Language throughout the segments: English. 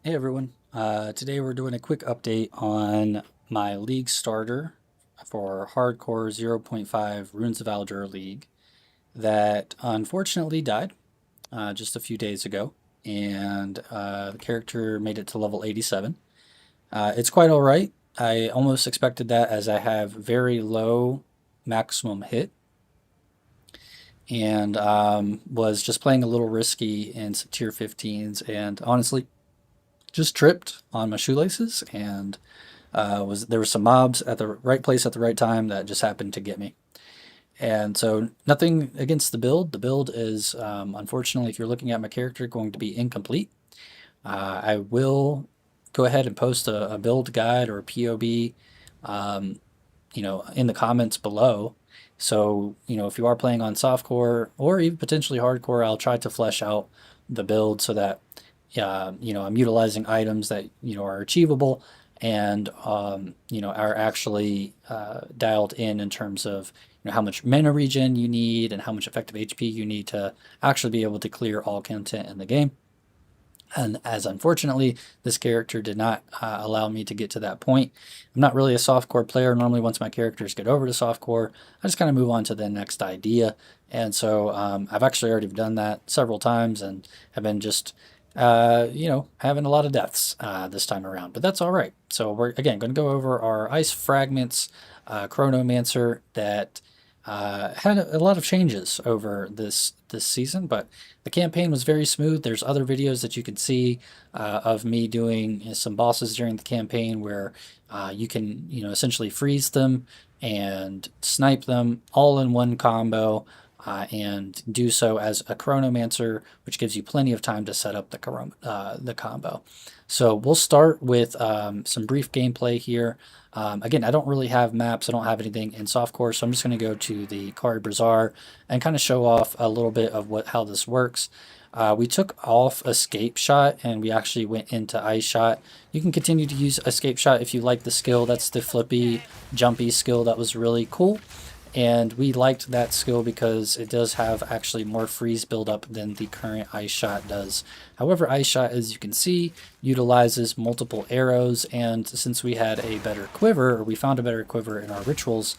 Hey everyone, today we're doing a quick update on my league starter for Hardcore 0.5 Runes of Aldur League that unfortunately died just a few days ago, and the character made it to level 87. It's quite alright. I almost expected that as I have very low maximum hit and was just playing a little risky in some tier 15s and honestly just tripped on my shoelaces and was there were some mobs at the right place at the right time that just happened to get me. And so nothing against the build. The build is unfortunately, if you're looking at my character, going to be incomplete. I will go ahead and post a build guide or a POB, um, in the comments below. So if you are playing on softcore or even potentially hardcore, I'll try to flesh out the build so that I'm utilizing items that are achievable and are actually dialed in terms of how much mana regen you need and how much effective HP you need to actually be able to clear all content in the game. And as unfortunately, this character did not allow me to get to that point. I'm not really a softcore player. Normally, once my characters get over to softcore, I just kind of move on to the next idea. And so I've actually already done that several times and have been just, having a lot of deaths this time around. But that's all right. So we're, again, going to go over our ice fragments chronomancer that had a lot of changes over this season, but the campaign was very smooth. There's other videos that you can see of me doing some bosses during the campaign where you can essentially freeze them and snipe them all in one combo. And do so as a chronomancer, which gives you plenty of time to set up the combo. So we'll start with some brief gameplay here. Again, I don't really have maps. I don't have anything in softcore, so I'm just going to go to the Kari Bazaar and kind of show off a little bit of how this works. We took off escape shot and we actually went into ice shot. You can continue to use escape shot if you like the skill. That's the flippy, jumpy skill that was really cool. And we liked that skill because it does have actually more freeze buildup than the current ice shot does. However, ice shot, as you can see, utilizes multiple arrows, and since we had a better quiver, or we found a better quiver in our rituals,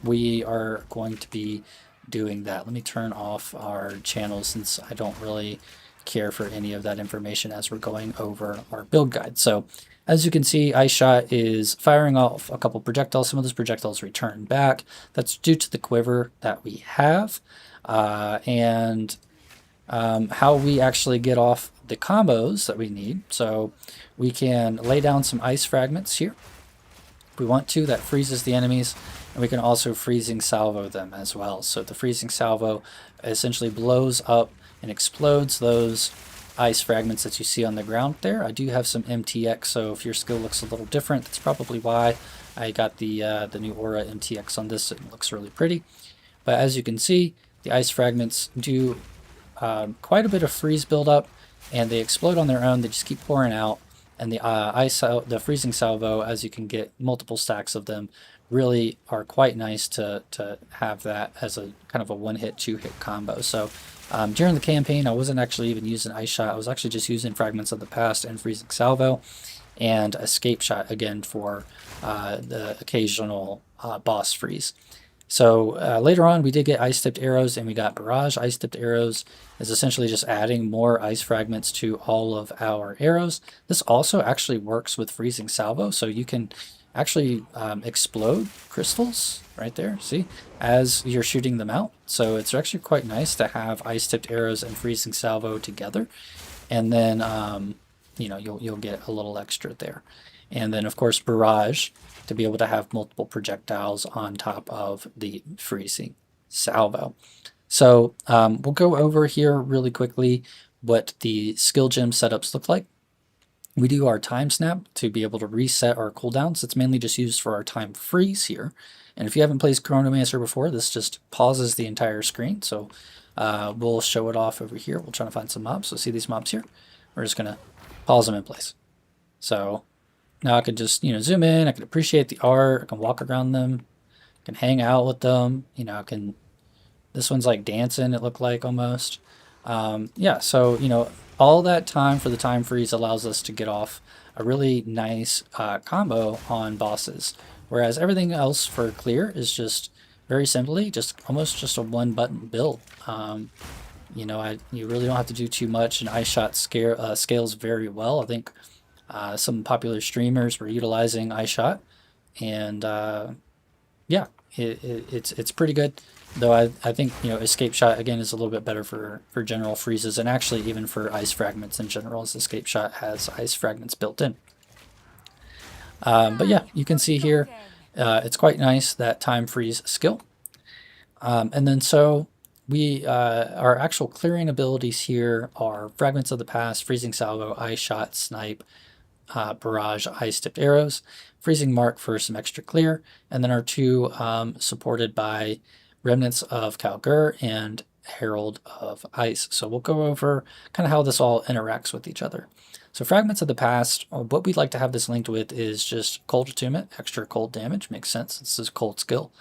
we are going to be doing that. Let me turn off our channel since I don't really care for any of that information as we're going over our build guide. So as you can see, Ice Shot is firing off a couple projectiles. Some of those projectiles return back. That's due to the quiver that we have. And how we actually get off the combos that we need. So we can lay down some ice fragments here. If we want to, that freezes the enemies. And we can also freezing salvo them as well. So the freezing salvo essentially blows up and explodes those ice fragments that you see on the ground there. I do have some MTX, so if your skill looks a little different, that's probably why. I got the new Aura MTX on this. It looks really pretty. But as you can see, the ice fragments do quite a bit of freeze buildup, and they explode on their own. They just keep pouring out. And the freezing salvo, as you can get multiple stacks of them, really are quite nice to have that as a kind of a one-hit, two-hit combo. So during the campaign, I wasn't actually even using Ice Shot. I was actually just using Fragments of the Past and Freezing Salvo and Escape Shot again for the occasional boss freeze. So later on, we did get Ice-Tipped Arrows and we got Barrage. Ice-Tipped Arrows is essentially just adding more ice fragments to all of our arrows. This also actually works with Freezing Salvo, so you can actually explode crystals right there, see, as you're shooting them out. So it's actually quite nice to have ice-tipped arrows and freezing salvo together, and then you'll get a little extra there. And then of course barrage to be able to have multiple projectiles on top of the freezing salvo. So we'll go over here really quickly what the skill gem setups look like. We do our time snap to be able to reset our cooldowns. It's mainly just used for our time freeze here. And if you haven't played Chronomancer before, this just pauses the entire screen. So we'll show it off over here. We'll try to find some mobs. So see these mobs here? We're just going to pause them in place. So now I can just, zoom in. I can appreciate the art. I can walk around them. I can hang out with them. I can, this one's like dancing, it looked like almost. Yeah, so all that time for the time freeze allows us to get off a really nice combo on bosses, whereas everything else for clear is just very simply just almost just a one button build. You really don't have to do too much, and ice shot scales very well. I think some popular streamers were utilizing ice shot, and yeah, it's pretty good. Though I think escape shot again is a little bit better for general freezes, and actually even for ice fragments in general, as escape shot has ice fragments built in. But yeah, you can see here it's quite nice, that time freeze skill. And then so our actual clearing abilities here are fragments of the past, freezing salvo, ice shot, snipe, barrage, ice tipped arrows, freezing mark for some extra clear, and then our two supported by remnants of Kalgur and Herald of Ice. So we'll go over kind of how this all interacts with each other. So fragments of the past, what we'd like to have this linked with is just cold attunement, extra cold damage, makes sense. This is cold skill.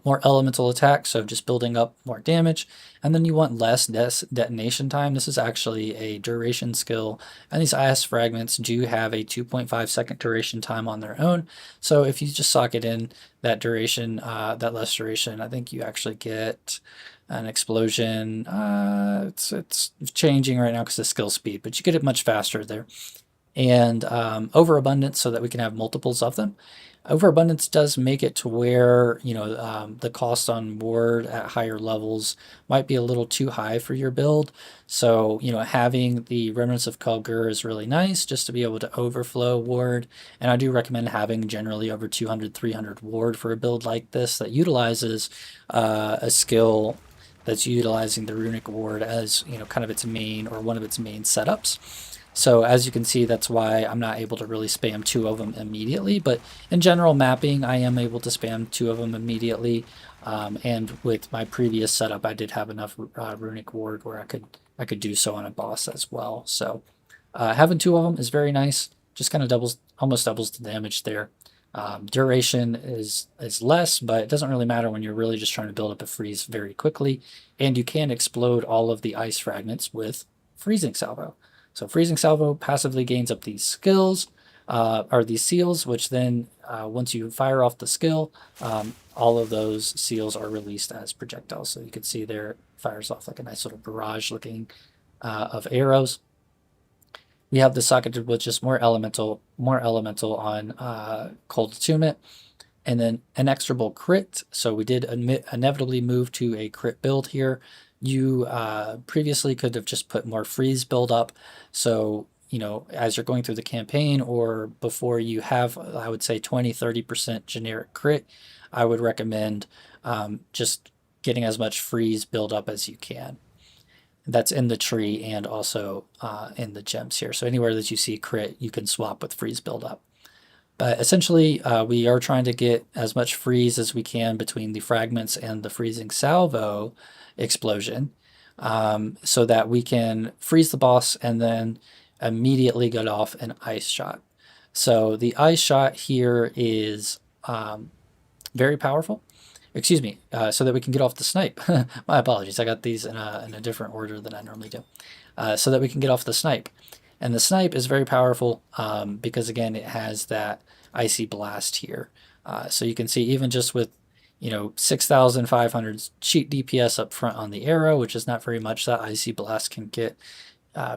More elemental attack, so just building up more damage. And then you want less detonation time. This is actually a duration skill, and these ice fragments do have a 2.5 second duration time on their own. So if you just socket in that duration, that less duration, I think you actually get an explosion. It's changing right now because of skill speed, but you get it much faster there. And overabundance, so that we can have multiples of them. Overabundance does make it to where the cost on ward at higher levels might be a little too high for your build. So having the remnants of Kalgur is really nice, just to be able to overflow ward. And I do recommend having generally over 200, 300 ward for a build like this that utilizes a skill that's utilizing the runic ward as kind of its main, or one of its main setups. So as you can see, that's why I'm not able to really spam two of them immediately. But in general mapping, I am able to spam two of them immediately. And with my previous setup, I did have enough runic ward where I could do so on a boss as well. So having two of them is very nice. Just kind of almost doubles the damage there. Duration is less, but it doesn't really matter when you're really just trying to build up a freeze very quickly. And you can explode all of the ice fragments with freezing salvo. So freezing salvo passively gains up these skills, or these seals, which then once you fire off the skill, all of those seals are released as projectiles. So you can see there it fires off like a nice little barrage looking of arrows. We have the socketed with just more elemental on cold attunement, and then inexorable crit. So we did inevitably move to a crit build here. You previously could have just put more freeze build up. So, as you're going through the campaign, or before you have, I would say 20-30% generic crit, I would recommend just getting as much freeze build up as you can. That's in the tree and also in the gems here. So anywhere that you see crit, you can swap with freeze build up. But essentially, we are trying to get as much freeze as we can between the fragments and the freezing salvo explosion, so that we can freeze the boss and then immediately get off an ice shot. So the ice shot here is very powerful. Excuse me, so that we can get off the snipe. My apologies, I got these in a different order than I normally do. So that we can get off the snipe. And the snipe is very powerful because, again, it has that icy blast here. So you can see even just with 6,500 cheat DPS up front on the arrow, which is not very much, that icy blast can get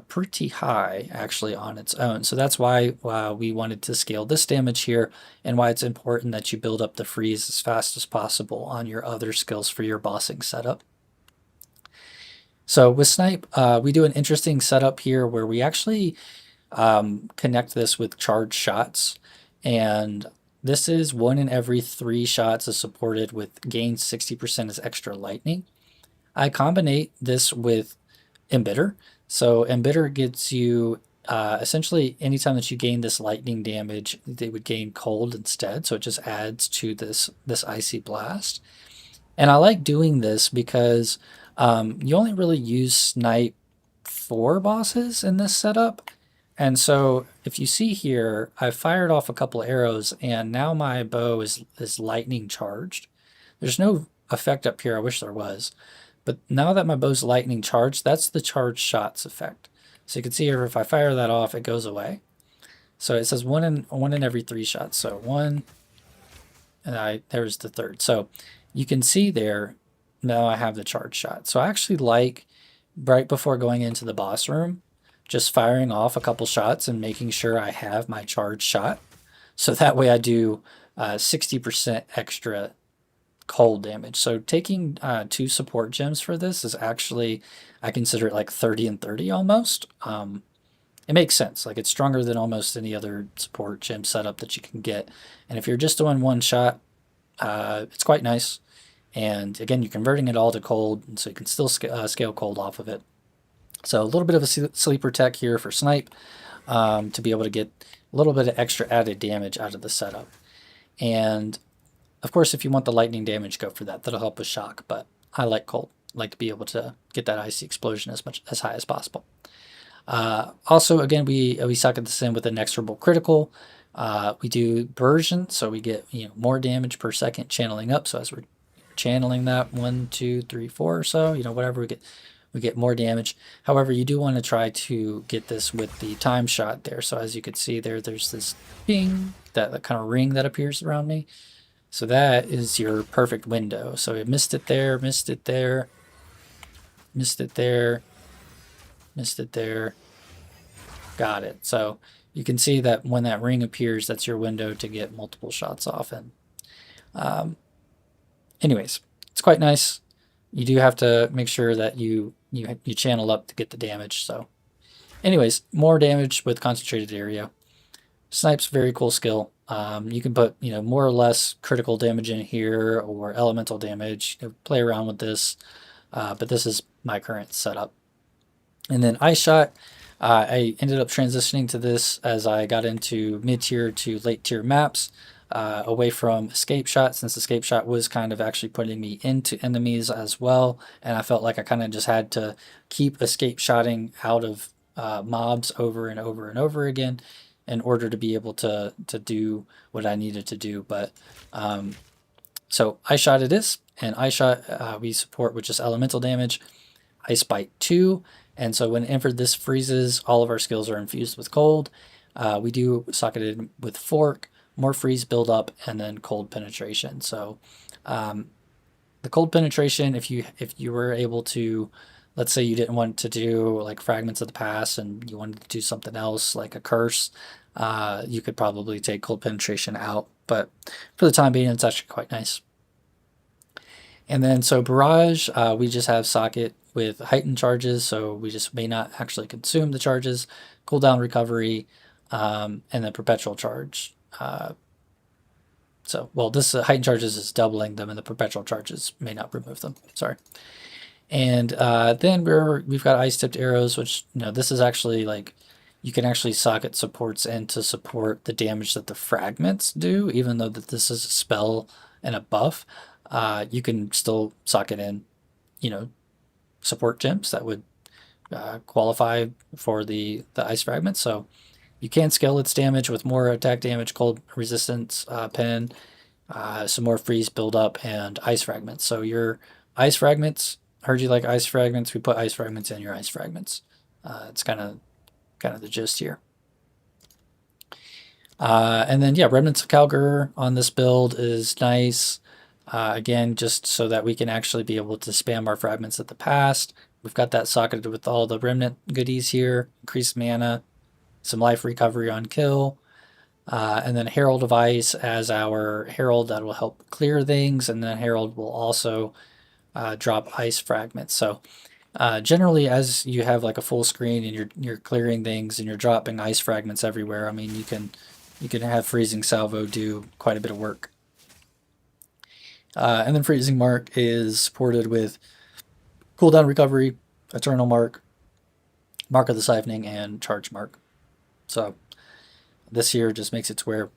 pretty high actually on its own. So that's why we wanted to scale this damage here, and why it's important that you build up the freeze as fast as possible on your other skills for your bossing setup. So with snipe, we do an interesting setup here where we actually connect this with charged shots, and this is 1 in every 3 shots is supported with gain 60% as extra lightning. I combinate this with Embitter. So Embitter gets you essentially anytime that you gain this lightning damage, they would gain cold instead. So it just adds to this icy blast. And I like doing this because you only really use snipe 4 bosses in this setup. And so if you see here, I fired off a couple arrows and now my bow is lightning charged. There's no effect up here. I wish there was. But now that my bow's lightning charged, that's the charged shots effect. So you can see here, if I fire that off, it goes away. So it says one in every 3 shots. So 1, and there's the 3rd. So you can see there, now I have the charge shot. So I actually like, right before going into the boss room, just firing off a couple shots and making sure I have my charge shot. So that way I do 60% extra cold damage. So taking 2 support gems for this is actually, I consider it like 30 and 30 almost. It makes sense. Like, it's stronger than almost any other support gem setup that you can get. And if you're just doing one shot, it's quite nice. And again, you're converting it all to cold, and so you can still scale cold off of it. So a little bit of a sleeper tech here for snipe, to be able to get a little bit of extra added damage out of the setup. And of course, if you want the lightning damage, go for that. That'll help with shock, but I like cold. I like to be able to get that icy explosion as high as possible. Also, again, we socket this in with an inexorable critical. We do version, so we get more damage per second channeling up. So as we're channeling that 1, 2, 3, 4 or so, whatever, we get more damage. However, you do want to try to get this with the time shot there. So as you can see there, there's this ping, that kind of ring that appears around me. So that is your perfect window. So it missed it there, missed it there, missed it there, missed it there. Got it. So you can see that when that ring appears, that's your window to get multiple shots off in. Anyways, it's quite nice. You do have to make sure that you channel up to get the damage. So anyways, more damage with concentrated area. Snipe's very cool skill. You can put more or less critical damage in here or elemental damage. You can play around with this, but this is my current setup. And then Ice Shot, I ended up transitioning to this as I got into mid-tier to late-tier maps, away from Escape Shot, since Escape Shot was kind of actually putting me into enemies as well, and I felt like I kind of just had to keep Escape Shotting out of mobs over and over and over again in order to be able to do what I needed to do. But so Ice Shot it is, and Ice Shot we support with just elemental damage, Ice Bite 2, and so whenever this freezes, all of our skills are infused with cold. We do socketed with Fork, more freeze build up, and then cold penetration. So the cold penetration, if you were able to, let's say you didn't want to do like Fragments of the Past and you wanted to do something else like a curse, you could probably take cold penetration out, but for the time being, it's actually quite nice. And then so Barrage, we just have socket with heightened charges, so we just may not actually consume the charges, cooldown recovery, and then perpetual charge. This heightened charges is doubling them, and the perpetual charges may not remove them. Sorry. And then we've got ice tipped arrows, which this is actually like you can actually socket supports in to support the damage that the fragments do, even though that this is a spell and a buff. You can still socket in, support gems that would qualify for the ice fragments. So you can scale its damage with more attack damage, cold resistance, pen, some more freeze build up, and ice fragments. So your ice fragments, heard you like ice fragments, we put ice fragments in your ice fragments. It's kind of the gist here. And then Remnants of Calgar on this build is nice. Again, just so that we can actually be able to spam our Fragments of the Past. We've got that socketed with all the remnant goodies here, increased mana, some life recovery on kill, and then Herald of Ice as our herald that will help clear things, and then Herald will also drop ice fragments. So generally, as you have like a full screen and you're clearing things and you're dropping ice fragments everywhere, I mean you can have Freezing Salvo do quite a bit of work. And then Freezing Mark is supported with cooldown recovery, Eternal Mark, Mark of the Siphoning, and Charge Mark. So this here just makes it to where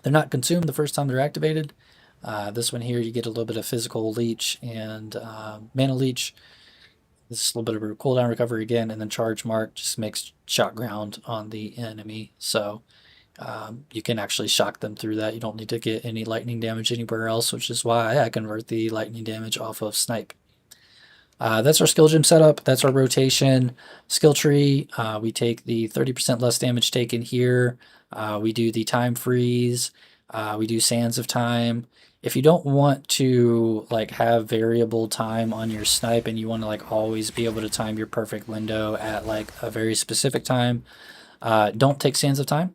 they're not consumed the first time they're activated. This one here, you get a little bit of physical leech and mana leech. This is a little bit of a cooldown recovery again, and then Charge Mark just makes shock ground on the enemy. So you can actually shock them through that. You don't need to get any lightning damage anywhere else, which is why I convert the lightning damage off of Snipe. That's our skill gem setup. That's our rotation skill tree. We take the 30% less damage taken here. We do the time freeze. We do sands of time. If you don't want to like have variable time on your snipe and you want to like always be able to time your perfect window at like a very specific time, don't take sands of time.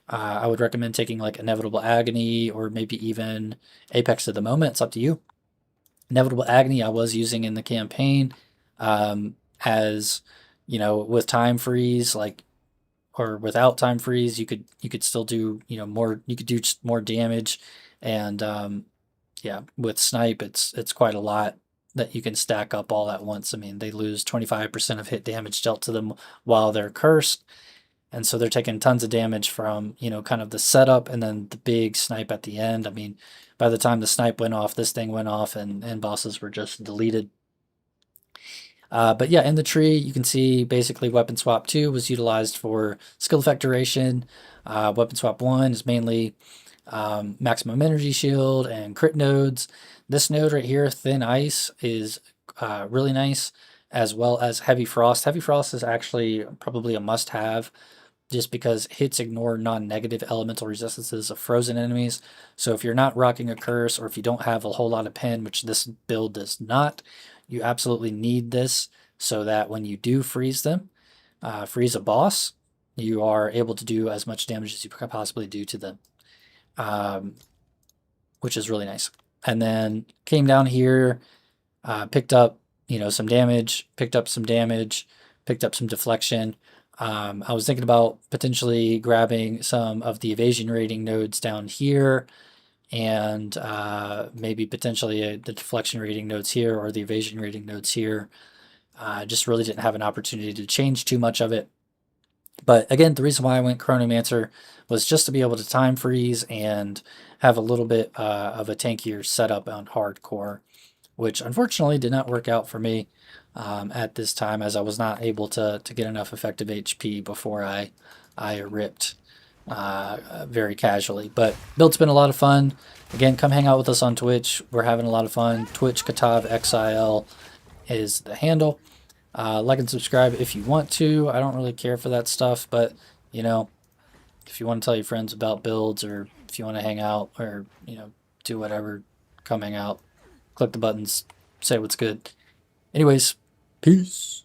I would recommend taking like inevitable agony or maybe even apex of the moment. It's up to you. Inevitable Agony I was using in the campaign, as you know, with time freeze, like, or without time freeze, you could still do, you know, more. You could do more damage, and yeah, with snipe, it's quite a lot that you can stack up all at once. I mean, they lose 25% of hit damage dealt to them while they're cursed, and so they're taking tons of damage from, you know, kind of the setup and then the big snipe at the end. I mean, by the time the snipe went off, this thing went off, and bosses were just deleted. But yeah, in the tree, you can see basically Weapon Swap 2 was utilized for skill effect duration. Weapon Swap 1 is mainly maximum energy shield and crit nodes. This node right here, Thin Ice, is really nice, as well as Heavy Frost. Heavy Frost is actually probably a must have just because hits ignore non-negative elemental resistances of frozen enemies. So if you're not rocking a curse, or if you don't have a whole lot of pen, which this build does not, you absolutely need this so that when you do freeze them, freeze a boss, you are able to do as much damage as you can possibly do to them, um, which is really nice. And then came down here, picked up, you know, some damage, picked up some damage, picked up some deflection. I was thinking about potentially grabbing some of the evasion rating nodes down here, and maybe potentially the deflection rating nodes here or the evasion rating nodes here. Just really didn't have an opportunity to change too much of it. But again, the reason why I went Chronomancer was just to be able to time freeze and have a little bit of a tankier setup on hardcore, which unfortunately did not work out for me at this time, as I was not able to get enough effective HP before I ripped very casually. But build's been a lot of fun. Again, come hang out with us on Twitch. We're having a lot of fun. Twitch Katav XIL is the handle. Like and subscribe if you want to. I don't really care for that stuff, but you know, if you want to tell your friends about builds, or if you want to hang out, or you know, do whatever, come hang out. Click the buttons, say what's good. Anyways, peace.